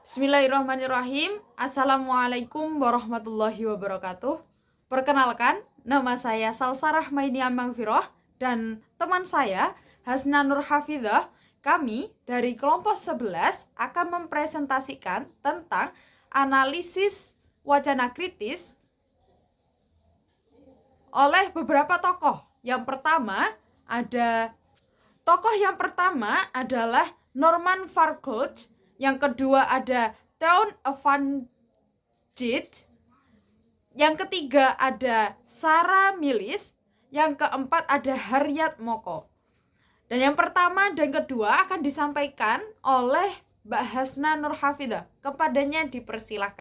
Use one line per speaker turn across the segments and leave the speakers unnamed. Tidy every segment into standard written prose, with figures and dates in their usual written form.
Bismillahirrahmanirrahim. Assalamualaikum warahmatullahi wabarakatuh. Perkenalkan, nama saya Salsarah Mainia Mangfiroh dan teman saya Hasna Nur Hafidah. Kami dari kelompok 11 akan mempresentasikan tentang analisis wacana kritis oleh beberapa tokoh. Yang pertama adalah Norman Farcourt, yang kedua ada Theon van Gogh, yang ketiga ada Sarah Milis, yang keempat ada Haryat Moko. Dan yang pertama dan kedua akan disampaikan oleh Mbak Hasna Nur Hafidah. Kepadanya dipersilahkan.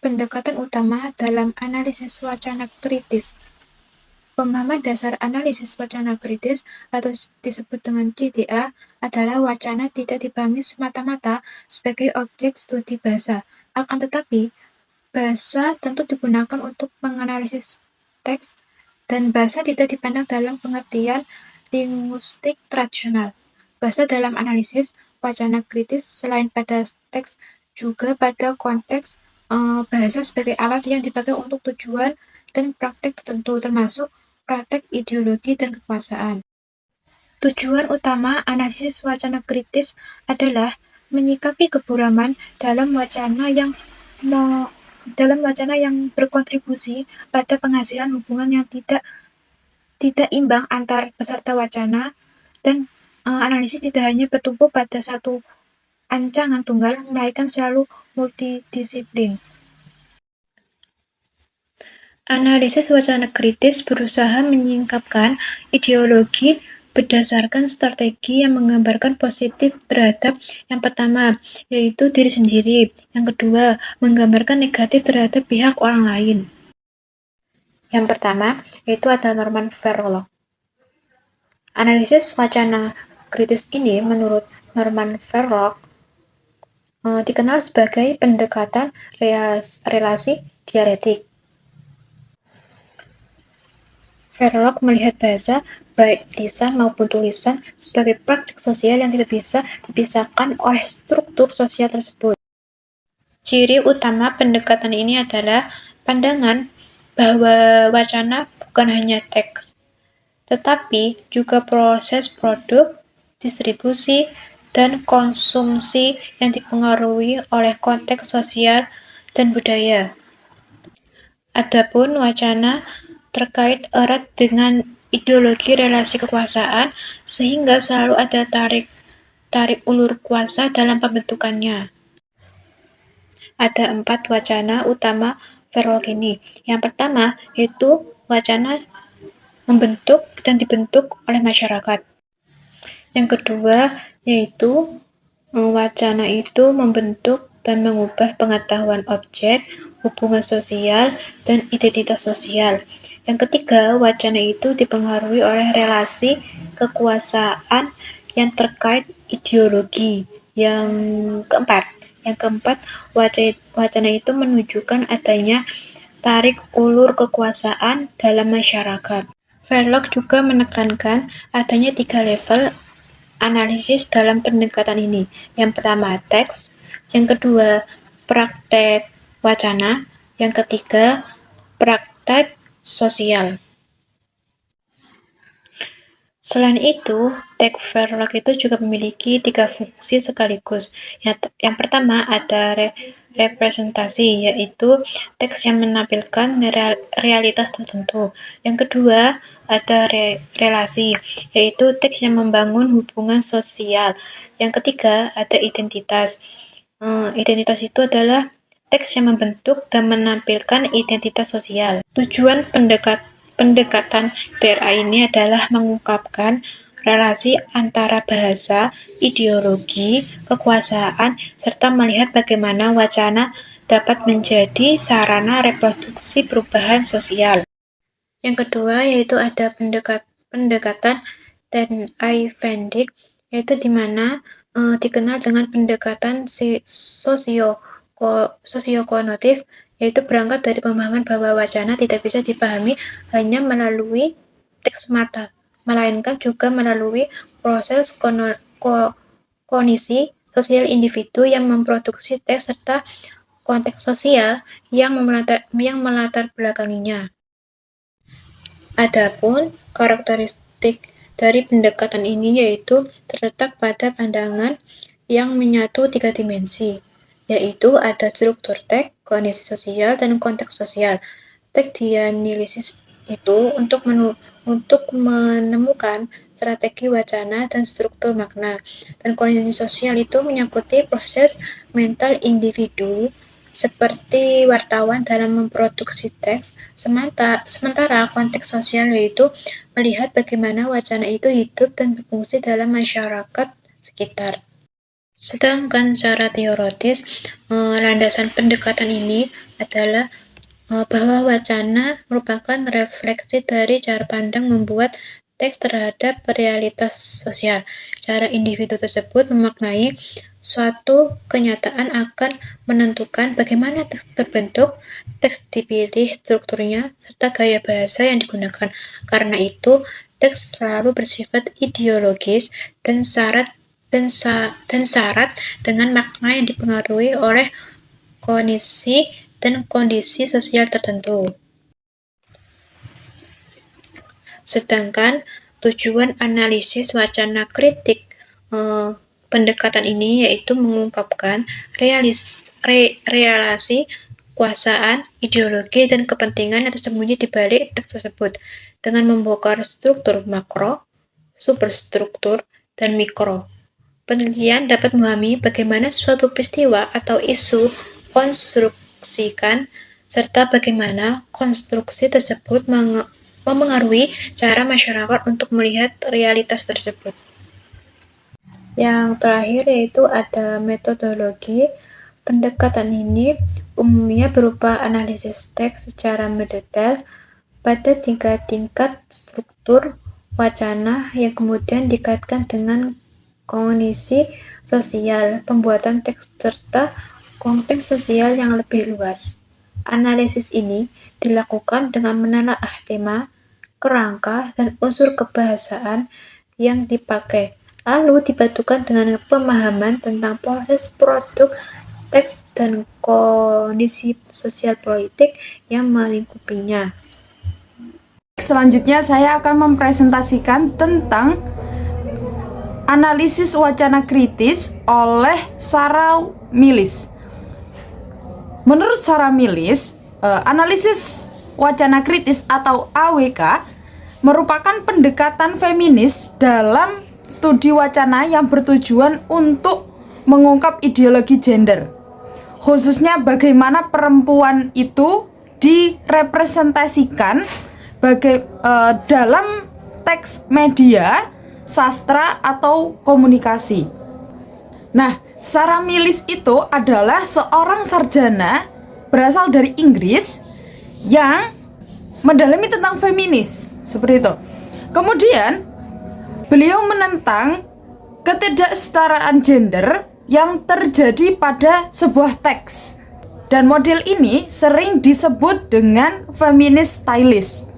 Pendekatan utama dalam analisis wacana kritis. Pemahaman dasar analisis wacana kritis atau disebut dengan CTA adalah wacana tidak dipahami semata-mata sebagai objek studi bahasa. Akan tetapi, bahasa tentu digunakan untuk menganalisis teks, dan bahasa tidak dipandang dalam pengertian linguistik tradisional. Bahasa dalam analisis wacana kritis selain pada teks juga pada konteks bahasa sebagai alat yang dipakai untuk tujuan dan praktek tertentu, termasuk praktek ideologi dan kekuasaan. Tujuan utama analisis wacana kritis adalah menyikapi keburaman dalam wacana yang berkontribusi pada penghasilan hubungan yang tidak imbang antar peserta wacana, dan analisis tidak hanya bertumpu pada satu ancangan tunggal, melainkan selalu multidisiplin. Analisis wacana kritis berusaha menyingkapkan ideologi berdasarkan strategi yang menggambarkan positif terhadap yang pertama, yaitu diri sendiri. Yang kedua, menggambarkan negatif terhadap pihak orang lain. Yang pertama, yaitu ada Norman Verloc. Analisis wacana kritis ini menurut Norman Verloc dikenal sebagai pendekatan relasi dialektik. Verloc melihat bahasa, baik lisan maupun tulisan, sebagai praktik sosial yang tidak bisa dipisahkan oleh struktur sosial tersebut. Ciri utama pendekatan ini adalah pandangan bahwa wacana bukan hanya teks, tetapi juga proses produk, distribusi, dan konsumsi yang dipengaruhi oleh konteks sosial dan budaya. Adapun wacana terkait erat dengan ideologi relasi kekuasaan, sehingga selalu ada tarik ulur kuasa dalam pembentukannya. Ada 4 wacana utama Verloc ini. Yang pertama yaitu wacana membentuk dan dibentuk oleh masyarakat. Yang kedua yaitu wacana itu membentuk dan mengubah pengetahuan objek, hubungan sosial, dan identitas sosial. Yang ketiga, wacana itu dipengaruhi oleh relasi kekuasaan yang terkait ideologi. Yang keempat, wacana itu menunjukkan adanya tarik ulur kekuasaan dalam masyarakat. Verloc juga menekankan adanya 3 level analisis dalam pendekatan ini. Yang pertama, teks. Yang kedua, praktek wacana. Yang ketiga, praktek sosial. Selain itu, teks Verloc itu juga memiliki 3 fungsi sekaligus. Yang pertama ada representasi, yaitu teks yang menampilkan realitas tertentu. Yang kedua ada relasi, yaitu teks yang membangun hubungan sosial. Yang ketiga ada identitas. Identitas itu adalah teks yang membentuk dan menampilkan identitas sosial. Tujuan pendekatan DRA ini adalah mengungkapkan relasi antara bahasa, ideologi, kekuasaan, serta melihat bagaimana wacana dapat menjadi sarana reproduksi perubahan sosial. Yang kedua yaitu ada pendekatan Ten-I Van Dyck, yaitu di mana dikenal dengan pendekatan sosiokonotif, yaitu berangkat dari pemahaman bahwa wacana tidak bisa dipahami hanya melalui teks semata, melainkan juga melalui proses kognisi sosial individu yang memproduksi teks serta konteks sosial yang melatar belakanginya. Adapun karakteristik dari pendekatan ini yaitu terletak pada pandangan yang menyatu 3 dimensi, yaitu ada struktur teks, kondisi sosial, dan konteks sosial. Teks dianalisis itu untuk menemukan strategi wacana dan struktur makna, dan kondisi sosial itu menyangkuti proses mental individu seperti wartawan dalam memproduksi teks, sementara konteks sosial yaitu melihat bagaimana wacana itu hidup dan berfungsi dalam masyarakat sekitar. Sedangkan secara teoritis, landasan pendekatan ini adalah bahwa wacana merupakan refleksi dari cara pandang membuat teks terhadap realitas sosial. Cara individu tersebut memaknai suatu kenyataan akan menentukan bagaimana teks terbentuk, teks dipilih strukturnya, serta gaya bahasa yang digunakan. Karena itu, teks selalu bersifat ideologis dan syarat dengan makna yang dipengaruhi oleh kondisi dan kondisi sosial tertentu. Sedangkan tujuan analisis wacana kritik pendekatan ini yaitu mengungkapkan relasi kekuasaan, ideologi, dan kepentingan yang tersembunyi di balik teks tersebut dengan membongkar struktur makro, superstruktur, dan mikro. Penelitian dapat memahami bagaimana suatu peristiwa atau isu konstruksikan, serta bagaimana konstruksi tersebut memengaruhi cara masyarakat untuk melihat realitas tersebut. Yang terakhir yaitu ada metodologi. Pendekatan ini umumnya berupa analisis teks secara mendetail pada 3 tingkat struktur wacana yang kemudian dikaitkan dengan kondisi sosial, pembuatan teks, serta konteks sosial yang lebih luas. Analisis ini dilakukan dengan menelaah tema, kerangka, dan unsur kebahasaan yang dipakai, lalu dipadukan dengan pemahaman tentang proses produk teks dan kondisi sosial politik yang melingkupinya.
Selanjutnya saya akan mempresentasikan tentang analisis wacana kritis oleh Sarah Millis. Menurut Sarah Millis, analisis wacana kritis atau AWK merupakan pendekatan feminis dalam studi wacana yang bertujuan untuk mengungkap ideologi gender, khususnya bagaimana perempuan itu direpresentasikan dalam teks media, sastra, atau komunikasi. Nah, Sarah Millis itu adalah seorang sarjana berasal dari Inggris yang mendalami tentang feminis, seperti itu. Kemudian, beliau menentang ketidaksetaraan gender yang terjadi pada sebuah teks. Dan model ini sering disebut dengan feminist stylist.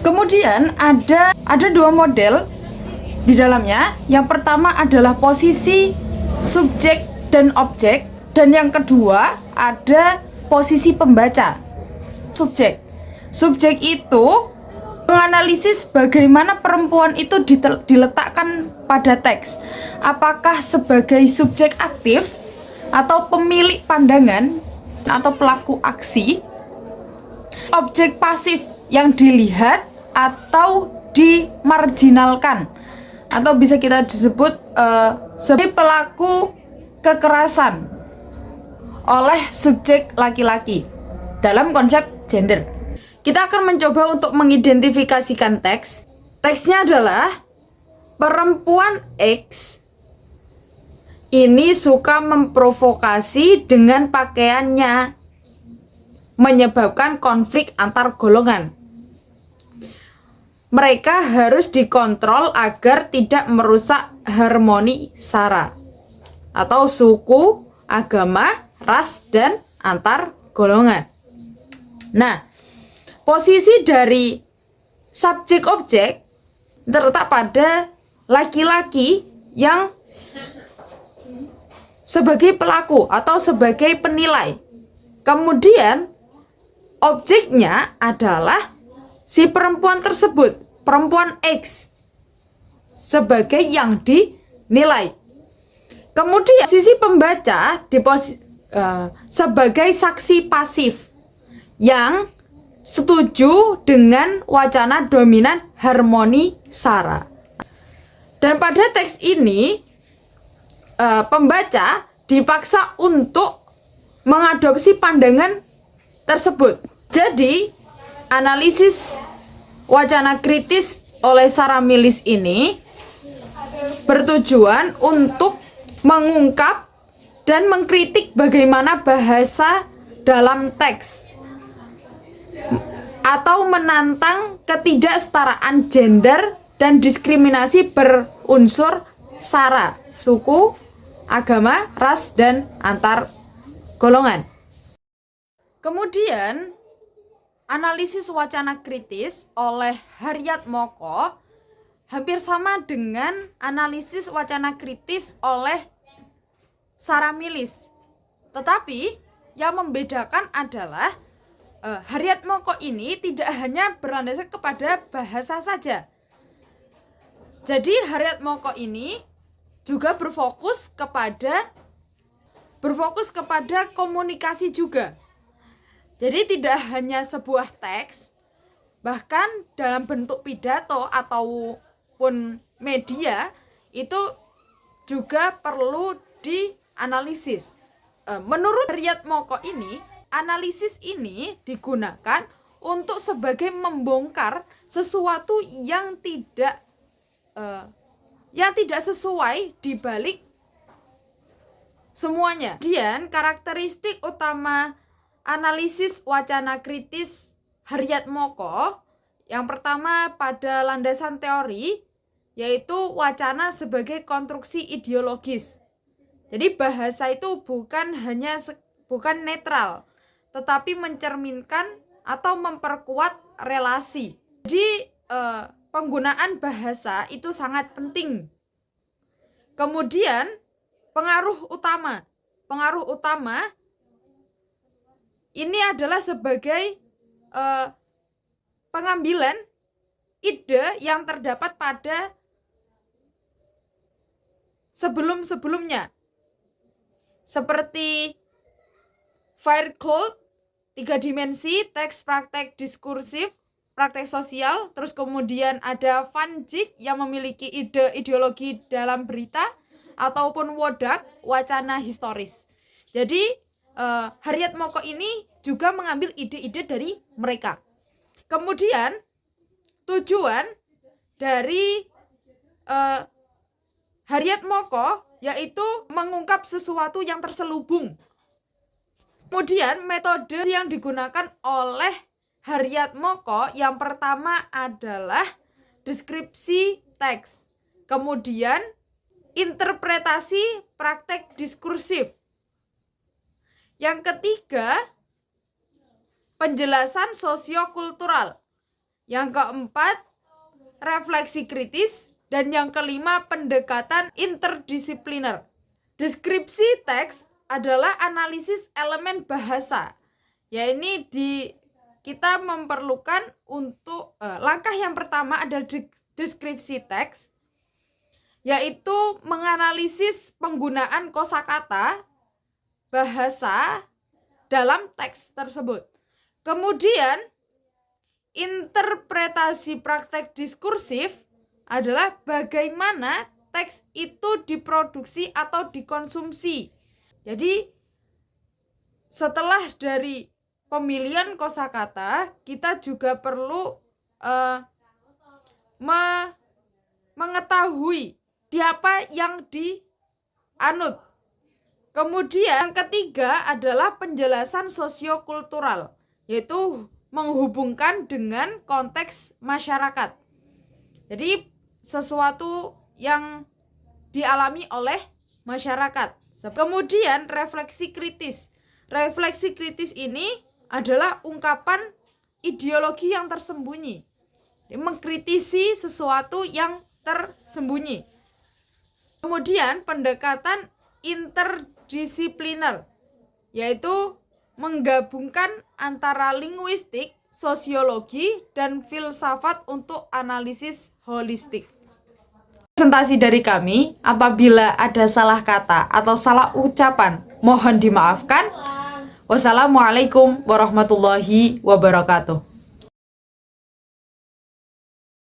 Kemudian ada 2 model di dalamnya. Yang pertama adalah posisi subjek dan objek, dan yang kedua ada posisi pembaca. Subjek itu menganalisis bagaimana perempuan itu diletakkan pada teks. Apakah sebagai subjek aktif atau pemilik pandangan atau pelaku aksi, objek pasif yang dilihat atau dimarginalkan, atau bisa kita disebut sebagai pelaku kekerasan oleh subjek laki-laki dalam konsep gender. Kita akan mencoba untuk mengidentifikasikan teks. Teksnya adalah perempuan X ini suka memprovokasi dengan pakaiannya, menyebabkan konflik antar golongan. Mereka harus dikontrol agar tidak merusak harmoni sara atau suku, agama, ras, dan antar golongan. Nah, posisi dari subjek objek terletak pada laki-laki yang sebagai pelaku atau sebagai penilai. Kemudian objeknya adalah si perempuan tersebut, perempuan X, sebagai yang dinilai. Kemudian sisi pembaca sebagai saksi pasif yang setuju dengan wacana dominan harmoni sara. Dan pada teks ini pembaca dipaksa untuk mengadopsi pandangan tersebut. Jadi analisis wacana kritis oleh Sarah Millis ini bertujuan untuk mengungkap dan mengkritik bagaimana bahasa dalam teks atau menantang ketidaksetaraan gender dan diskriminasi berunsur sara, suku, agama, ras, dan antar golongan. Kemudian analisis wacana kritis oleh Harriet Moko hampir sama dengan analisis wacana kritis oleh Sarah Millis. Tetapi yang membedakan adalah Harriet Moko ini tidak hanya berlandaskan kepada bahasa saja. Jadi Harriet Moko ini juga berfokus kepada komunikasi juga. Jadi tidak hanya sebuah teks, bahkan dalam bentuk pidato ataupun media itu juga perlu dianalisis. Menurut Harriet Moko ini, analisis ini digunakan untuk sebagai membongkar sesuatu yang tidak sesuai di balik semuanya. Kemudian karakteristik utama analisis wacana kritis Harriet Moko yang pertama pada landasan teori, yaitu wacana sebagai konstruksi ideologis. Jadi bahasa itu bukan netral, tetapi mencerminkan atau memperkuat relasi. Jadi penggunaan bahasa itu sangat penting. Kemudian pengaruh utama ini adalah sebagai pengambilan ide yang terdapat pada sebelum-sebelumnya, seperti Feyerabend, 3 dimensi, teks, praktek diskursif, praktek sosial. Terus kemudian ada Van Dijk yang memiliki ide ideologi dalam berita, ataupun Wodak, wacana historis. Jadi Harriet Moko ini juga mengambil ide-ide dari mereka. Kemudian tujuan dari Harriet Moko yaitu mengungkap sesuatu yang terselubung. Kemudian metode yang digunakan oleh Harriet Moko yang pertama adalah deskripsi teks. Kemudian interpretasi praktek diskursif. Yang ketiga, penjelasan sosiokultural. Yang keempat, refleksi kritis. Dan yang kelima, pendekatan interdisipliner. Deskripsi teks adalah analisis elemen bahasa. Ya, ini kita memerlukan untuk langkah yang pertama adalah deskripsi teks, yaitu menganalisis penggunaan kosakata bahasa dalam teks tersebut. Kemudian interpretasi praktek diskursif adalah bagaimana teks itu diproduksi atau dikonsumsi. Jadi setelah dari pemilihan kosakata, kita juga perlu mengetahui siapa yang dianut. Kemudian yang ketiga adalah penjelasan sosiokultural, yaitu menghubungkan dengan konteks masyarakat. Jadi sesuatu yang dialami oleh masyarakat. Kemudian refleksi kritis. Refleksi kritis ini adalah ungkapan ideologi yang tersembunyi. Mengkritisi sesuatu yang tersembunyi. Kemudian pendekatan interdisipliner, yaitu menggabungkan antara linguistik, sosiologi, dan filsafat untuk analisis holistik. Presentasi dari kami, apabila ada salah kata atau salah ucapan, mohon dimaafkan. Wassalamualaikum warahmatullahi wabarakatuh.